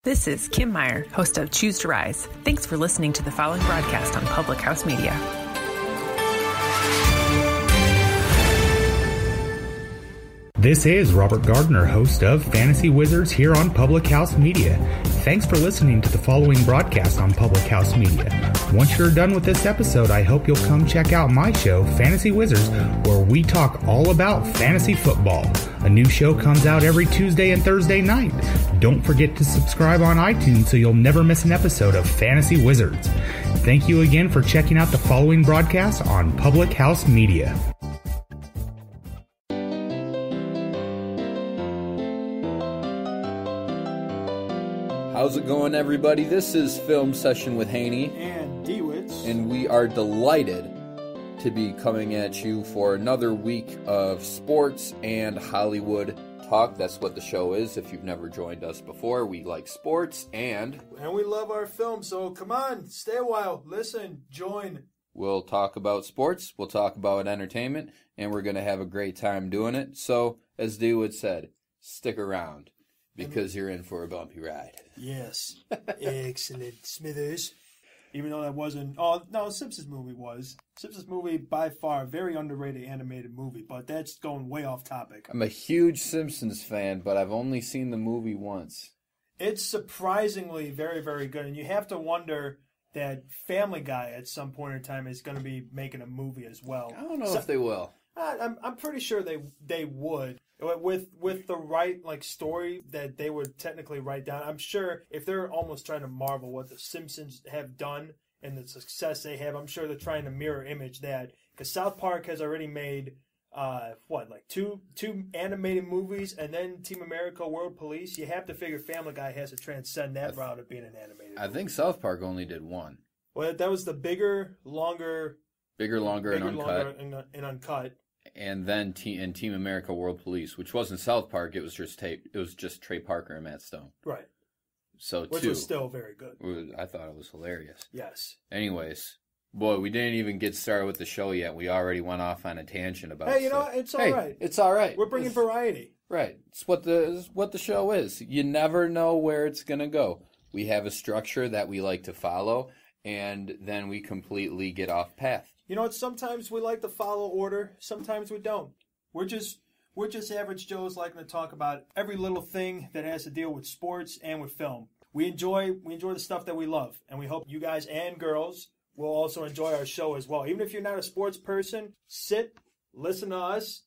This is Kim Meyer, host of Choose to Rise. Thanks for listening to the following broadcast on Public House Media. This is Robert Gardner, host of Fantasy Wizards here on Public House Media. Thanks for listening to the following broadcast on Public House Media. Once you're done with this episode, I hope you'll come check out my show, Fantasy Wizards, where we talk all about fantasy football. A new show comes out every Tuesday and Thursday night. Don't forget to subscribe on iTunes so you'll never miss an episode of Fantasy Wizards. Thank you again for checking out the following broadcast on Public House Media. How's it going, everybody? This is Film Session with Hoehne and D-WICZ, and we are delighted to be coming at you for another week of sports and Hollywood talk. That's what the show is. If you've never joined us before, we like sports and we love our film. So come on, stay a while, listen, join. We'll talk about sports, we'll talk about entertainment, and we're going to have a great time doing it. So, as D-WICZ said, stick around, because you're in for a bumpy ride. Yes. Excellent, Smithers. Even though that wasn't... Oh, no, Simpsons movie was. Simpsons movie, by far, a very underrated animated movie, but that's going way off topic. I'm a huge Simpsons fan, but I've only seen the movie once. It's surprisingly very, very good, and you have to wonder that Family Guy at some point in time is going to be making a movie as well. I don't know if they will. I'm pretty sure they would. With the right story that they would technically write down. I'm sure if they're almost trying to marvel what the Simpsons have done and the success they have, I'm sure they're trying to mirror image that. Because South Park has already made two animated movies, and then Team America World Police. You have to figure Family Guy has to transcend that route of being an animated movie. I think South Park only did one. Well, that was the bigger, longer, and uncut. And then Team America World Police, which wasn't South Park, it was just Trey Parker and Matt Stone. Right. So which was still very good. I thought it was hilarious. Yes. Anyways, boy, we didn't even get started with the show yet. We already went off on a tangent about. Hey, it's all right. It's all right. We're bringing variety. Right. It's what the show is. You never know where it's gonna go. We have a structure that we like to follow, and then we completely get off path. You know what? Sometimes we like to follow order. Sometimes we don't. We're just average Joes liking to talk about every little thing that has to deal with sports and with film. We enjoy the stuff that we love, and we hope you guys and girls will also enjoy our show as well. Even if you're not a sports person, sit, listen to us.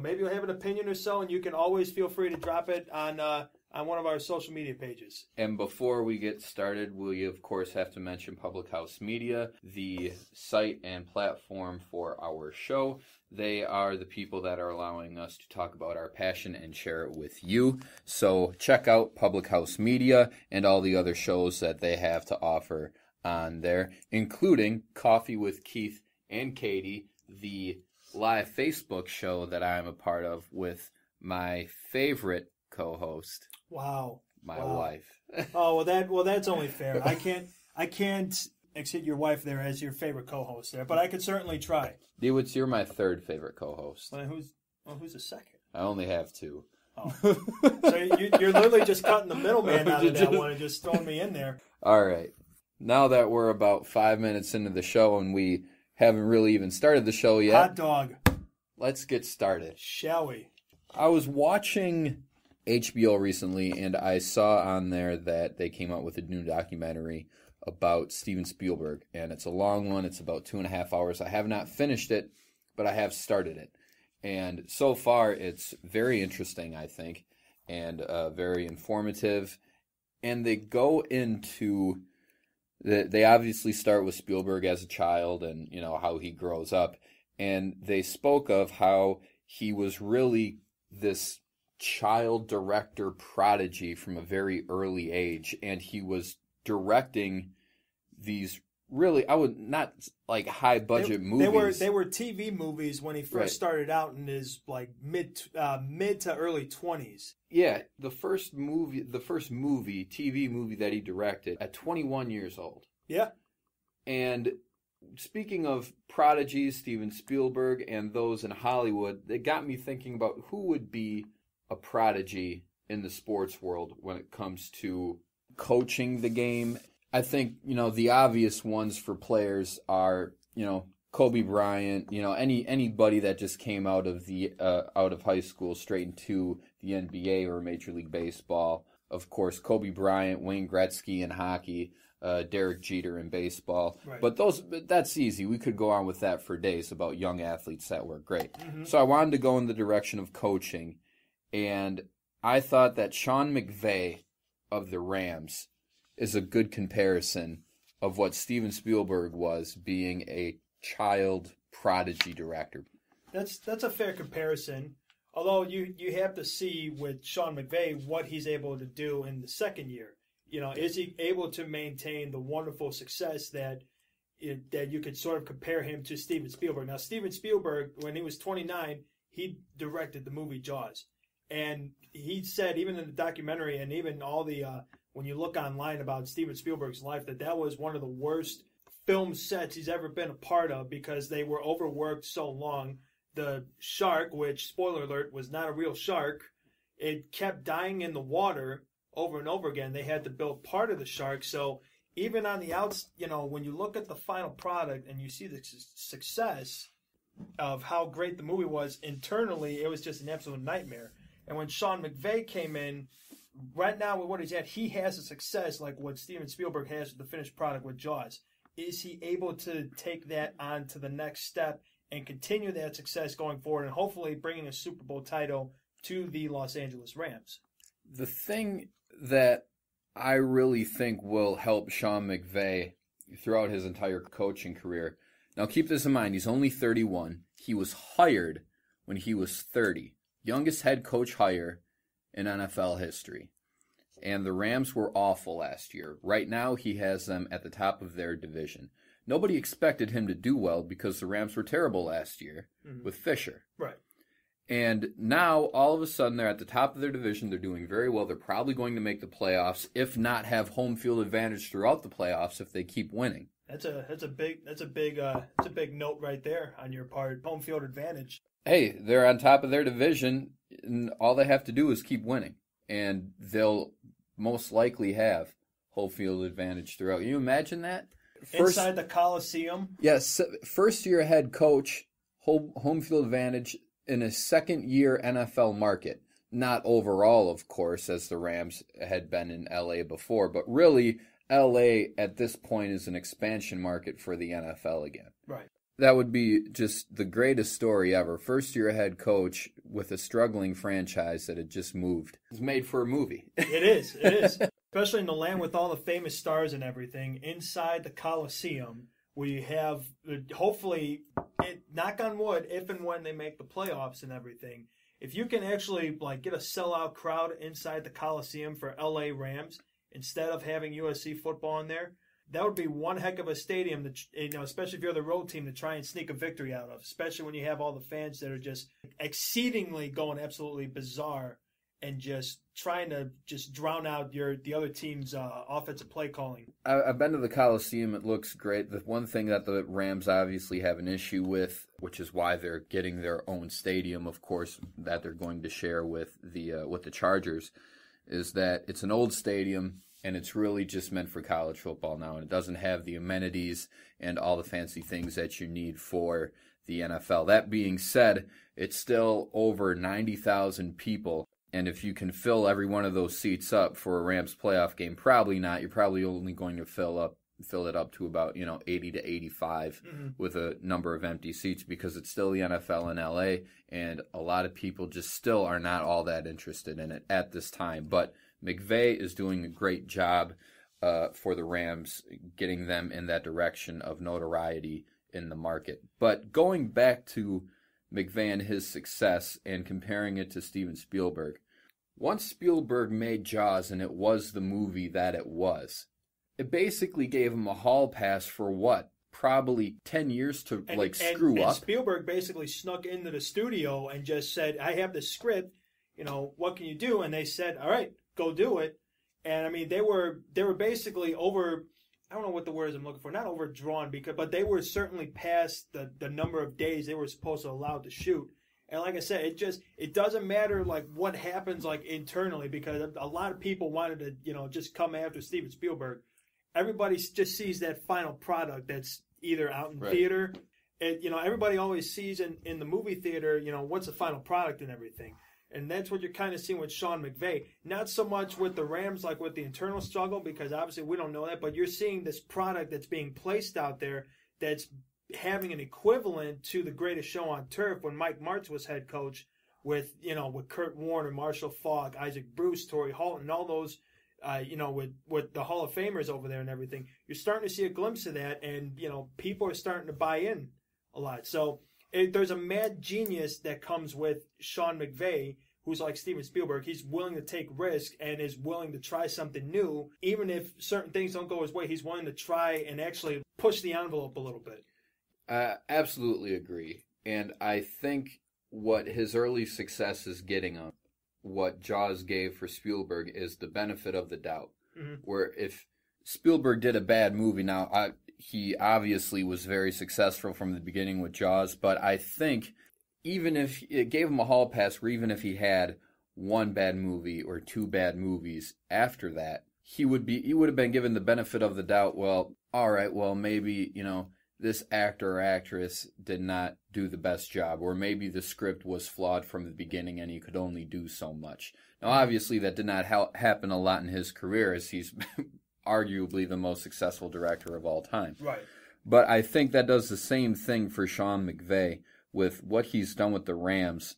Maybe you'll have an opinion or so, and you can always feel free to drop it on one of our social media pages. And before we get started, we of course have to mention Public House Media, the site and platform for our show. They are the people that are allowing us to talk about our passion and share it with you. So check out Public House Media and all the other shows that they have to offer on there, including Coffee with Keith and Katie, the live Facebook show that I am a part of with my favorite co-host. Wow. My wife. Oh, well that's only fair. I can't accept your wife there as your favorite co-host there, but I could certainly try. D-WICZ, you're my third favorite co-host. Well, who's the second? I only have two. Oh. So you're literally just cutting the middleman out of that one and just throwing me in there. All right. Now that we're about 5 minutes into the show and we haven't really even started the show yet. Hot dog. Let's get started. Shall we? I was watching HBO recently, and I saw on there that they came out with a new documentary about Steven Spielberg, and it's a long one. It's about 2.5 hours. I have not finished it, but I have started it. And so far, it's very interesting, I think, and very informative. And they go into... They obviously start with Spielberg as a child and, how he grows up. And they spoke of how he was really this child director prodigy from a very early age, and he was directing these really, I would not like high budget movies. They were TV movies when he first started out in his mid to early 20s. Yeah, the first TV movie that he directed at 21 years old. Yeah. And speaking of prodigies, Steven Spielberg and those in Hollywood, it got me thinking about who would be a prodigy in the sports world when it comes to coaching the game, I think, the obvious ones for players are, Kobe Bryant, anybody that just came out of high school straight into the NBA or Major League Baseball. Of course, Kobe Bryant, Wayne Gretzky in hockey, Derek Jeter in baseball. Right. But that's easy. We could go on with that for days about young athletes that were great. Mm-hmm. So I wanted to go in the direction of coaching, and I thought that Sean McVay of the Rams is a good comparison of what Steven Spielberg was, being a child prodigy director. That's a fair comparison. Although you have to see with Sean McVay what he's able to do in the second year. Is he able to maintain the wonderful success that you could sort of compare him to Steven Spielberg? Now, Steven Spielberg, when he was 29, he directed the movie Jaws. And he said, even in the documentary and even all the, when you look online about Steven Spielberg's life, that was one of the worst film sets he's ever been a part of because they were overworked so long. The shark, which, spoiler alert, was not a real shark, it kept dying in the water over and over again. They had to build part of the shark. So even on the outs, when you look at the final product and you see the success of how great the movie was, internally, it was just an absolute nightmare. And when Sean McVay came in, right now with what he's at, he has a success like what Steven Spielberg has with the finished product with Jaws. Is he able to take that on to the next step and continue that success going forward and hopefully bringing a Super Bowl title to the Los Angeles Rams? The thing that I really think will help Sean McVay throughout his entire coaching career, now keep this in mind, he's only 31. He was hired when he was 30. Youngest head coach hire in NFL history. And the Rams were awful last year. Right now, he has them at the top of their division. Nobody expected him to do well because the Rams were terrible last year with Fisher. Right. And now, all of a sudden, they're at the top of their division. They're doing very well. They're probably going to make the playoffs, if not have home field advantage throughout the playoffs if they keep winning. That's a big note right there on your part. Home field advantage. Hey, they're on top of their division, and all they have to do is keep winning, and they'll most likely have home field advantage throughout. Can you imagine that? Inside the Coliseum? Yes, first-year head coach, home field advantage in a second-year NFL market. Not overall, of course, as the Rams had been in L.A. before, but really, L.A. at this point is an expansion market for the NFL again. Right. That would be just the greatest story ever. First-year head coach with a struggling franchise that had just moved. It's made for a movie. It is. Especially in the land with all the famous stars and everything, inside the Coliseum, where you have, hopefully, knock on wood, if and when they make the playoffs and everything, if you can actually get a sellout crowd inside the Coliseum for LA Rams instead of having USC football in there, that would be one heck of a stadium, especially if you're the road team, to try and sneak a victory out of, especially when you have all the fans that are just exceedingly going absolutely bizarre and just trying to just drown out the other team's offensive play calling. I've been to the Coliseum. It looks great. The one thing that the Rams obviously have an issue with, which is why they're getting their own stadium, of course, that they're going to share with the Chargers, is that it's an old stadium and it's really just meant for college football now, and it doesn't have the amenities and all the fancy things that you need for the NFL. That being said, it's still over 90,000 people. And if you can fill every one of those seats up for a Rams playoff game, probably not. You're probably only going to fill it up to about 80 to 85 with a number of empty seats because it's still the NFL in LA, and a lot of people just still are not all that interested in it at this time. But McVay is doing a great job for the Rams, getting them in that direction of notoriety in the market. But going back to McVay and his success and comparing it to Steven Spielberg, once Spielberg made Jaws and it was the movie that it was, it basically gave him a hall pass for what? Probably 10 years to screw up. And Spielberg basically snuck into the studio and just said, I have this script, what can you do? And they said, all right, go do it. And I mean, they were basically over, I don't know what the words I'm looking for, not overdrawn, but they were certainly past the number of days they were supposed to allow to shoot. And like I said, it doesn't matter like what happens like internally, because a lot of people wanted to just come after Steven Spielberg. Everybody just sees that final product that's either out in theater. And everybody always sees in the movie theater, what's the final product and everything. And that's what you're kind of seeing with Sean McVay. Not so much with the Rams, like with the internal struggle, because obviously we don't know that. But you're seeing this product that's being placed out there that's having an equivalent to the greatest show on turf when Mike Martz was head coach with Kurt Warner, Marshall Faulk, Isaac Bruce, Torrey Holton, all those, with the Hall of Famers over there and everything. You're starting to see a glimpse of that, and, people are starting to buy in a lot. So there's a mad genius that comes with Sean McVay, who's like Steven Spielberg. He's willing to take risks and is willing to try something new. Even if certain things don't go his way, he's willing to try and actually push the envelope a little bit. I absolutely agree. And I think what his early success is getting on, what Jaws gave for Spielberg, is the benefit of the doubt. Mm-hmm. Where if Spielberg did a bad movie, now he obviously was very successful from the beginning with Jaws, but I think even if it gave him a hall pass, or even if he had one bad movie or two bad movies after that, he would have been given the benefit of the doubt. Well, all right, well, maybe, this actor or actress did not do the best job, or maybe the script was flawed from the beginning and he could only do so much. Now, obviously, that did not happen a lot in his career, as he's arguably the most successful director of all time. Right. But I think that does the same thing for Sean McVay with what he's done with the Rams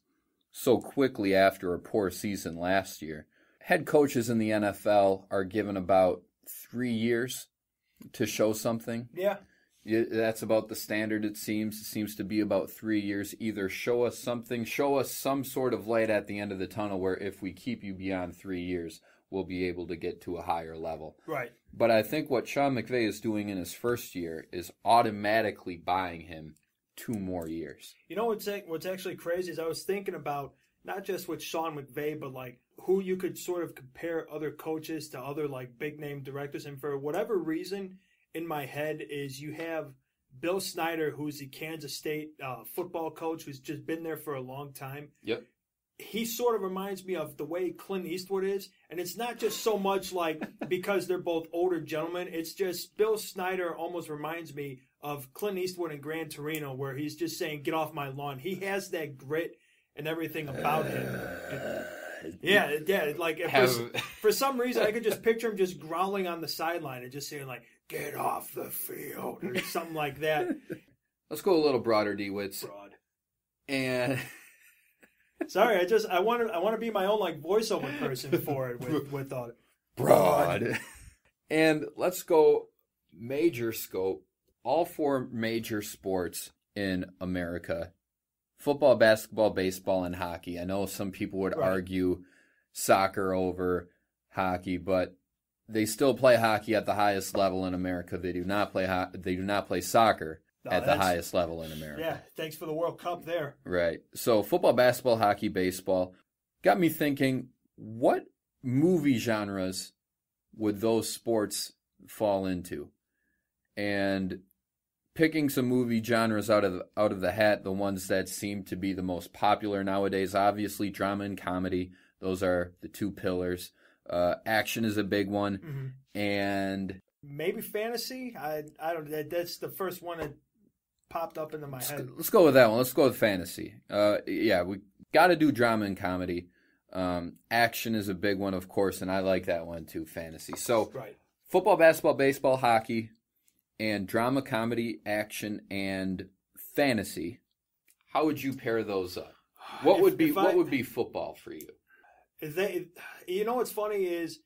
so quickly after a poor season last year. Head coaches in the NFL are given about 3 years to show something. Yeah. That's about the standard, it seems. It seems to be about 3 years. Either show us something, show us some sort of light at the end of the tunnel where if we keep you beyond 3 years, we'll be able to get to a higher level. Right. But I think what Sean McVay is doing in his first year is automatically buying him 2 more years. You know what's actually crazy is I was thinking about not just with Sean McVay, but like who you could sort of compare other coaches to other like big name directors. And for whatever reason in my head is you have Bill Snyder, who's the Kansas State football coach, who's just been there for a long time. Yep. He sort of reminds me of the way Clint Eastwood is. And it's not just so much like because they're both older gentlemen. It's just Bill Snyder almost reminds me of Clint Eastwood in Gran Torino, where he's just saying, get off my lawn. He has that grit and everything about him. Yeah. Like for some reason, I could just picture him just growling on the sideline and just saying like, get off the field or something like that. Let's go a little broader, D-WICZ. Broad. And... Sorry, I want to be my own like voiceover person for it with broad. And let's go major scope. All 4 major sports in America: football, basketball, baseball, and hockey. I know some people would argue soccer over hockey, but they still play hockey at the highest level in America. They do not play soccer at the highest level in America. Yeah, thanks for the World Cup there. Right. So football, basketball, hockey, baseball got me thinking, what movie genres would those sports fall into? And picking some movie genres out of the hat, the ones that seem to be the most popular nowadays, obviously drama and comedy. Those are the 2 pillars. Action is a big one. Mm-hmm. And maybe fantasy. I don't. That's the first one that popped up into my head. Let's go with that one. Let's go with fantasy. Yeah, we got to do drama and comedy. Action is a big one, of course, and I like that one too, fantasy. So football, basketball, baseball, hockey, and drama, comedy, action, and fantasy. How would you pair those up? What would be football for you? You know what's funny is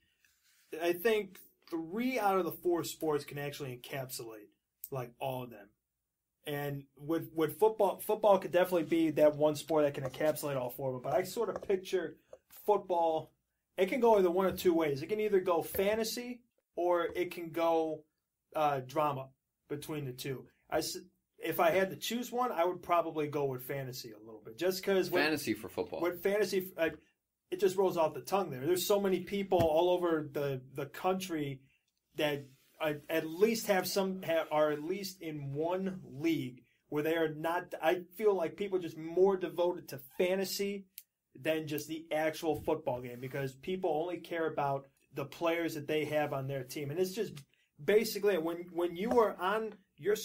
I think 3 out of the 4 sports can actually encapsulate like all of them. And with football could definitely be that one sport that can encapsulate all 4 of them. But I sort of picture football, it can go either one of 2 ways. It can either go fantasy or it can go drama between the 2. If I had to choose one, I would probably go with fantasy a little bit. Just because fantasy for football. With fantasy, it just rolls off the tongue there. There's so many people all over the country that at least are at least in one league where they are not. I feel like people are just more devoted to fantasy than just the actual football game, because people only care about the players that they have on their team. And it's just basically when you are on your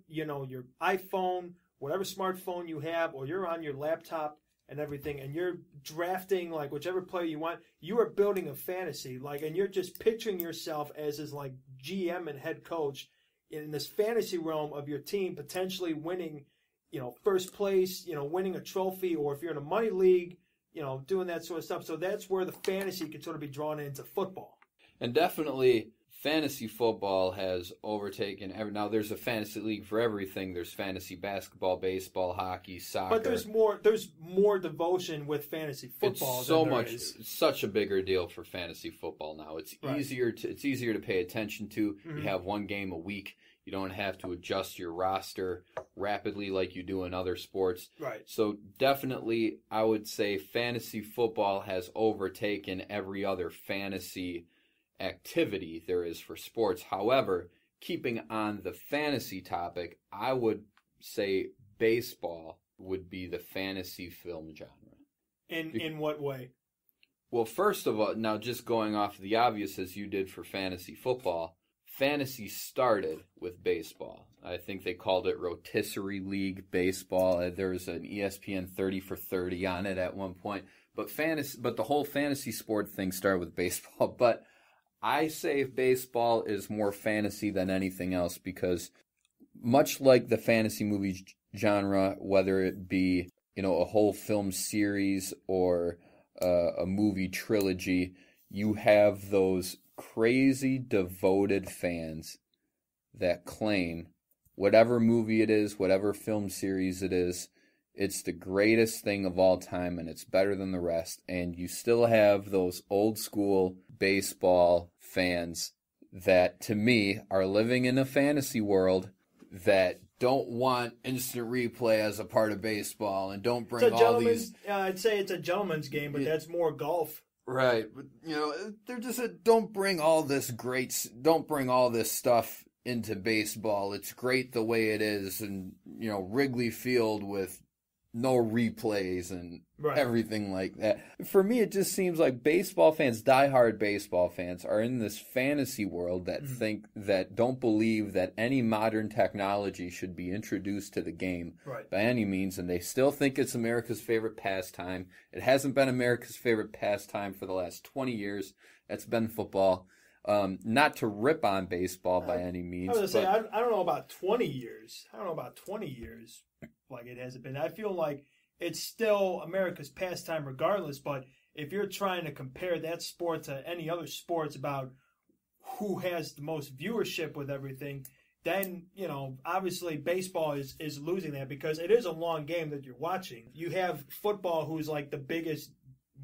your iPhone, whatever smartphone you have, or you're on your laptop and everything, and you're drafting like whichever player you want, you are building a fantasy, like, and you're just picturing yourself as this like GM and head coach in this fantasy realm of your team potentially winning, first place, winning a trophy, or if you're in a money league, doing that sort of stuff. So that's where the fantasy can sort of be drawn into football. And definitely fantasy football has overtaken now there's a fantasy league for everything. There's fantasy basketball, baseball, hockey, soccer. But there's more devotion with fantasy football. It's such a bigger deal for fantasy football now. It's easier to pay attention to. Mm-hmm. You have one game a week. You don't have to adjust your roster rapidly like you do in other sports. Right. So definitely I would say fantasy football has overtaken every other fantasy activity there is for sports. However, keeping on the fantasy topic, I would say baseball would be the fantasy film genre. In what way? Well, first of all, now just going off the obvious as you did for fantasy football, fantasy started with baseball. I think they called it rotisserie league baseball. There was an ESPN 30 for 30 on it at one point. But the whole fantasy sport thing started with baseball. But I say baseball is more fantasy than anything else, because much like the fantasy movie genre, whether it be a whole film series or a movie trilogy, you have those crazy devoted fans that claim whatever movie it is, whatever film series it is, it's the greatest thing of all time and it's better than the rest. And you still have those old school baseball fans that, to me, are living in a fantasy world that don't want instant replay as a part of baseball and don't bring all these... I'd say it's a gentleman's game, but that's more golf. Right, but they're just don't bring all this stuff into baseball. It's great the way it is, and Wrigley Field with no replays and everything like that. For me, it just seems like baseball fans, diehard baseball fans, are in this fantasy world that don't believe that any modern technology should be introduced to the game by any means, and they still think it's America's favorite pastime. It hasn't been America's favorite pastime for the last 20 years. That's been football. Not to rip on baseball by any means. I was going to say, I don't know about 20 years. Like it hasn't been. I feel like it's still America's pastime regardless, but if you're trying to compare that sport to any other sports about who has the most viewership with everything, then, obviously baseball is losing that, because it is a long game that you're watching. You have football, who's like the biggest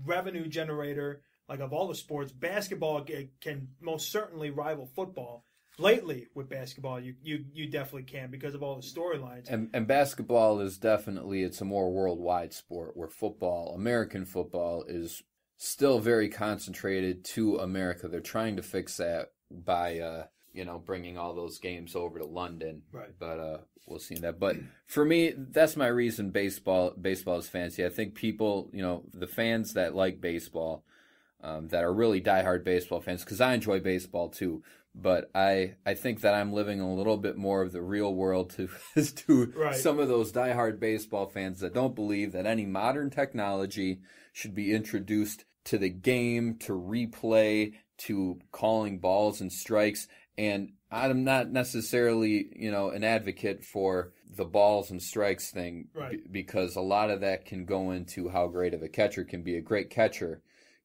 revenue generator, like, of all the sports. Basketball can most certainly rival football. Lately, with basketball, you definitely can, because of all the storylines. And basketball is definitely, it's a more worldwide sport, where American football is still very concentrated to America. They're trying to fix that by, bringing all those games over to London. Right. But we'll see that. But for me, that's my reason baseball is fantasy. I think people, the fans that like baseball, that are really diehard baseball fans, because I enjoy baseball too, but I think that I'm living a little bit more of the real world to some of those diehard baseball fans that don't believe that any modern technology should be introduced to the game, to replay, to calling balls and strikes. And I'm not necessarily, an advocate for the balls and strikes thing, because a lot of that can go into how great of a catcher can be. A great catcher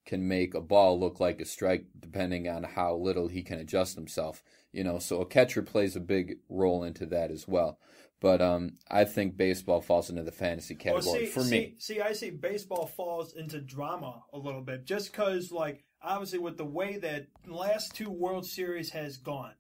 can make a ball look like a strike depending on how little he can adjust himself. So a catcher plays a big role into that as well. But I think baseball falls into the fantasy category for me. I see baseball falls into drama a little bit, just because, like, obviously with the way that the last two World Series has gone,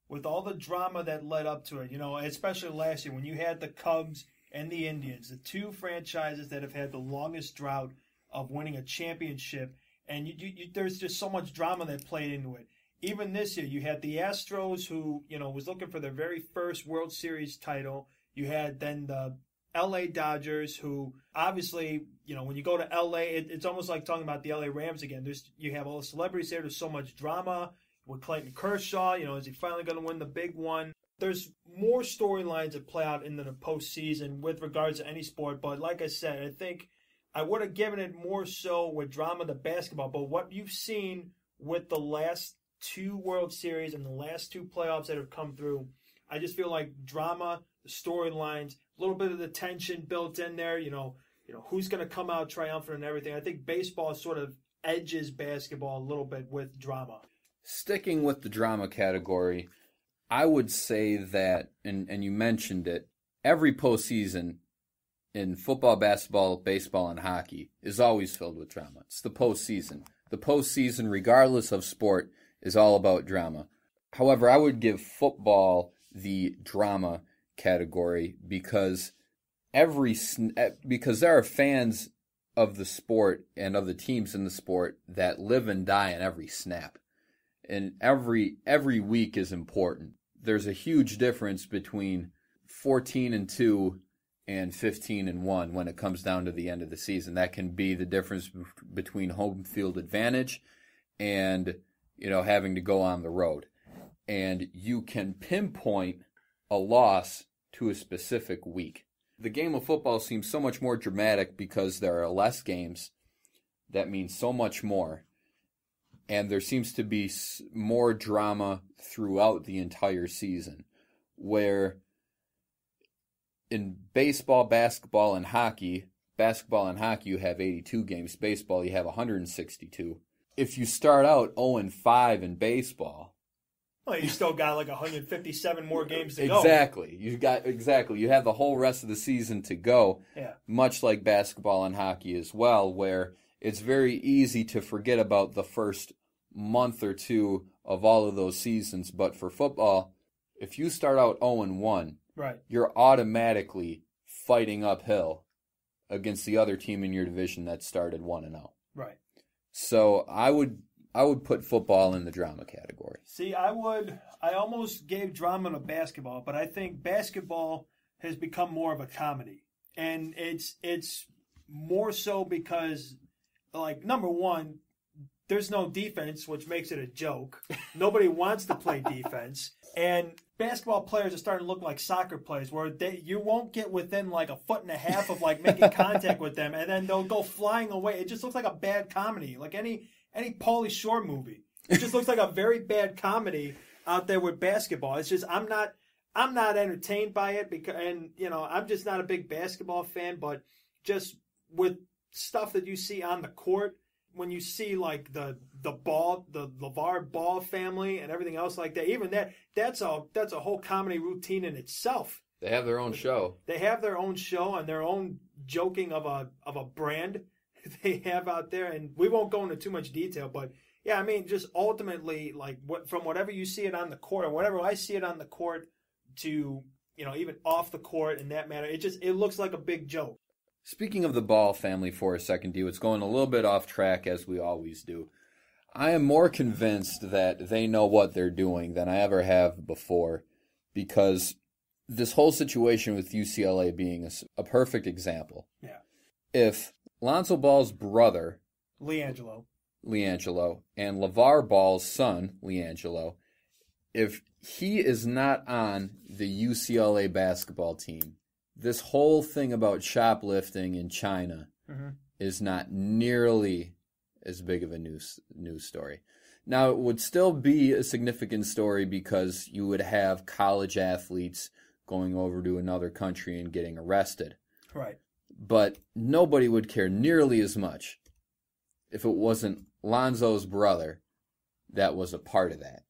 with all the drama that led up to it, especially last year when you had the Cubs and the Indians, the two franchises that have had the longest drought of winning a championship. And there's just so much drama that played into it. Even this year, you had the Astros, who was looking for their very first World Series title. You had then the L.A. Dodgers, who obviously, when you go to L.A., it's almost like talking about the L.A. Rams again. You have all the celebrities there. There's so much drama with Clayton Kershaw. Is he finally going to win the big one? There's more storylines that play out into the postseason with regards to any sport. But like I said, I think I would have given it more so with drama to basketball. But what you've seen with the last 2 World Series and the last 2 playoffs that have come through, I just feel like drama, the storylines, a little bit of the tension built in there, who's going to come out triumphant and everything. I think baseball sort of edges basketball a little bit with drama. Sticking with the drama category, I would say that, and you mentioned it, every postseason in football, basketball, baseball, and hockey is always filled with drama. It's the postseason. The postseason, regardless of sport, is all about drama. However, I would give football the drama category because there are fans of the sport and of the teams in the sport that live and die on every snap. And every week is important. There's a huge difference between 14-2 and 15-1 when it comes down to the end of the season. That can be the difference between home field advantage and having to go on the road. And you can pinpoint a loss to a specific week. The game of football seems so much more dramatic because there are less games. That means so much more. And there seems to be more drama throughout the entire season. Where in baseball, basketball, and hockey you have 82 games. Baseball, you have 162. If you start out 0-5 in baseball, well, you still got like 157 more games to go. Exactly. You have the whole rest of the season to go. Yeah. Much like basketball and hockey as well, where it's very easy to forget about the first month or two of all of those seasons. But for football, if you start out 0-1, right, you're automatically fighting uphill against the other team in your division that started 1-0. Right. So I would put football in the drama category. See, I almost gave drama to basketball, but I think basketball has become more of a comedy. And it's more so because, like, number one, there's no defense, which makes it a joke. Nobody wants to play defense. And basketball players are starting to look like soccer players, where you won't get within like a foot and a half of like making contact with them, and then they'll go flying away. It just looks like a bad comedy, like any Pauly Shore movie. It just looks like a very bad comedy out there with basketball. It's just I'm not entertained by it because, and I'm just not a big basketball fan. But just with stuff that you see on the court, when you see like the LeVar Ball family and everything else like that, even that's a whole comedy routine in itself. They have their own show. They have their own show and their own joking of a brand they have out there, and we won't go into too much detail, but yeah, I mean, just ultimately, like, from whatever you see it on the court or whatever I see it on the court to even off the court in that matter, it looks like a big joke. Speaking of the Ball family for a second, D-WICZ, going a little bit off track as we always do. I am more convinced that they know what they're doing than I ever have before, because this whole situation with UCLA being a perfect example. Yeah. If Lonzo Ball's brother, LiAngelo, and LeVar Ball's son, LiAngelo, if he is not on the UCLA basketball team, this whole thing about shoplifting in China is not nearly as big of a news story. Now, it would still be a significant story because you would have college athletes going over to another country and getting arrested. Right. But nobody would care nearly as much if it wasn't Lonzo's brother that was a part of that.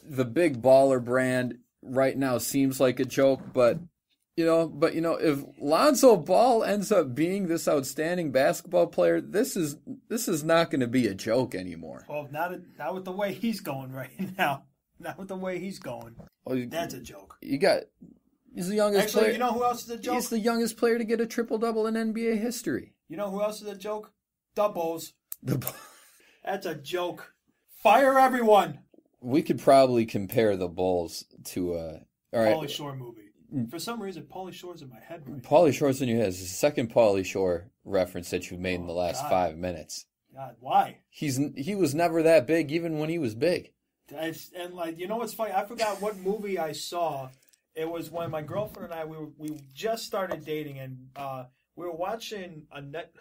The big baller brand right now seems like a joke, but if Lonzo Ball ends up being this outstanding basketball player, this is not going to be a joke anymore. Well, not with the way he's going right now. Not with the way he's going. Well, that's a joke. He's the youngest player. You know who else is a joke? He's the youngest player to get a triple-double in NBA history. You know who else is a joke? The Bulls. That's a joke. Fire everyone. We could probably compare the Bulls to Pauly Shore movie. For some reason, Pauly Shore's in my head right now. Pauly Shore's in your head. It's the second Pauly Shore reference that you've made in the last 5 minutes. God, why? He was never that big, even when he was big. And like, you know what's funny? I forgot what movie I saw. It was when my girlfriend and I we just started dating, and we were watching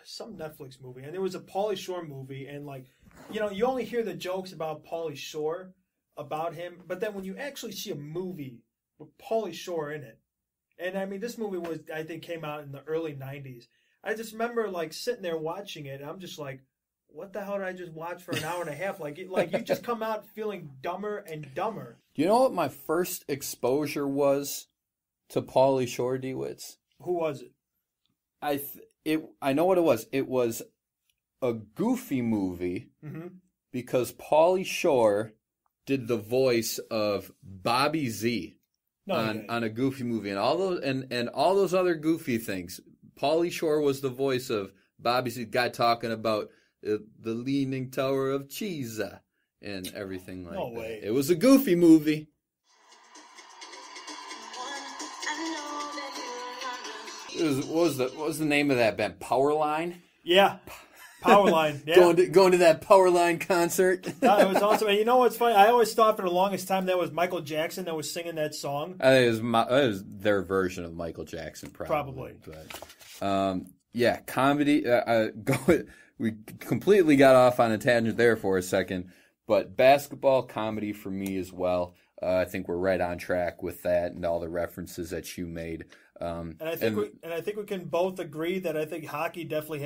some Netflix movie, and there was a Pauly Shore movie, and like, you know, you only hear the jokes about Pauly Shore, about him, but then when you actually see a movie with Pauly Shore in it, and I mean, this movie I think came out in the early 90s. I just remember like sitting there watching it, and I'm just like, what the hell did I just watch for an hour and a half? Like you just come out feeling dumber and dumber. Do you know what my first exposure was to Pauly Shore, D-WICZ? Who was it? I know what it was. It was a Goofy movie because Pauly Shore did the voice of Bobby Z on a Goofy movie, and all those other Goofy things. Pauly Shore was the voice of Bobby Z, guy talking about the Leaning Tower of Pisa and everything like that. Way. It was a Goofy movie. What was the name of that band? Powerline? Yeah. Powerline. Yeah. Going to that Powerline concert. It was awesome. And you know what's funny? I always thought for the longest time that was Michael Jackson that was singing that song. I think it was their version of Michael Jackson, probably. But, yeah, comedy. We completely got off on a tangent there for a second, but basketball comedy for me as well. I think we're right on track with that and all the references that you made. And I think we can both agree that I think hockey definitely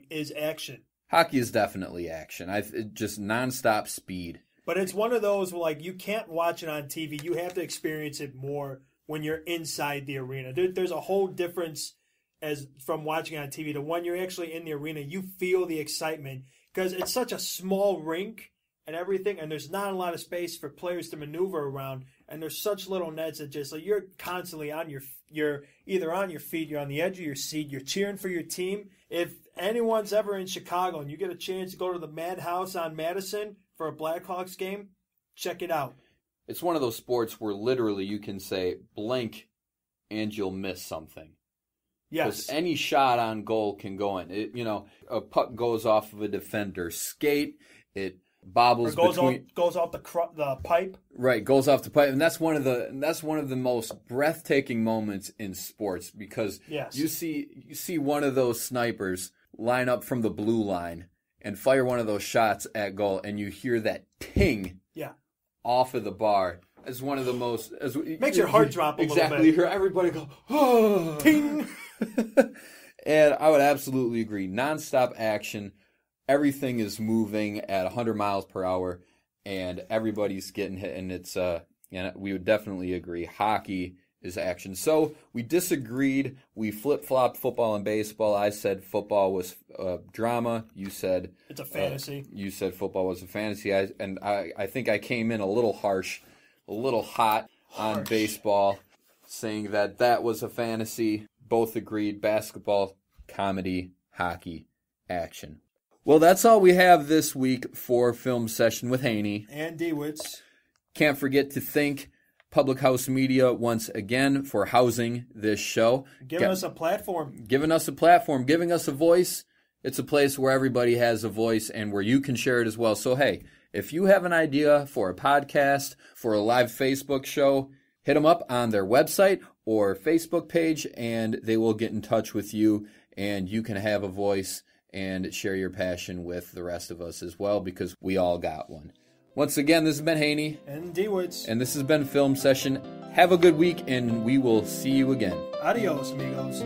is action. Hockey is definitely action. Just nonstop speed. But it's one of those where, like, you can't watch it on TV. You have to experience it more when you're inside the arena. There's a whole difference as from watching on TV to when you're actually in the arena. You feel the excitement because it's such a small rink and everything, and there's not a lot of space for players to maneuver around, and there's such little nets that just like you're constantly on you're either on your feet, you're on the edge of your seat, you're cheering for your team. If anyone's ever in Chicago and you get a chance to go to the Madhouse on Madison for a Blackhawks game, check it out. It's one of those sports where literally you can say blink and you'll miss something. Yes. Because any shot on goal can go in. A puck goes off of a defender's skate. It bobbles goes off the pipe. Right, goes off the pipe, and that's one of the most breathtaking moments in sports because you see one of those snipers line up from the blue line and fire one of those shots at goal, and you hear that ting off of the bar. As one of the most makes your heart drop a little bit. Exactly, you hear everybody go oh ting. And I would absolutely agree. Nonstop action. Everything is moving at 100 miles per hour, and everybody's getting hit. And it's we would definitely agree. Hockey is action. So we disagreed. We flip-flopped football and baseball. I said football was drama. You said it's a fantasy. You said football was a fantasy. I think I came in a little harsh, a little hot on baseball, saying that was a fantasy. Both agreed. Basketball, comedy, hockey, action. Well, that's all we have this week for Film Session with Hoehne and D-WICZ. Can't forget to thank Public House Media once again for housing this show. Giving us a platform. Giving us a platform, giving us a voice. It's a place where everybody has a voice and where you can share it as well. So, hey, if you have an idea for a podcast, for a live Facebook show, hit them up on their website or Facebook page, and they will get in touch with you, and you can have a voice and share your passion with the rest of us as well, because we all got one. Once again, this has been Hoehne and D-WICZ, and this has been Film Session. Have a good week, and we will see you again. Adios, amigos.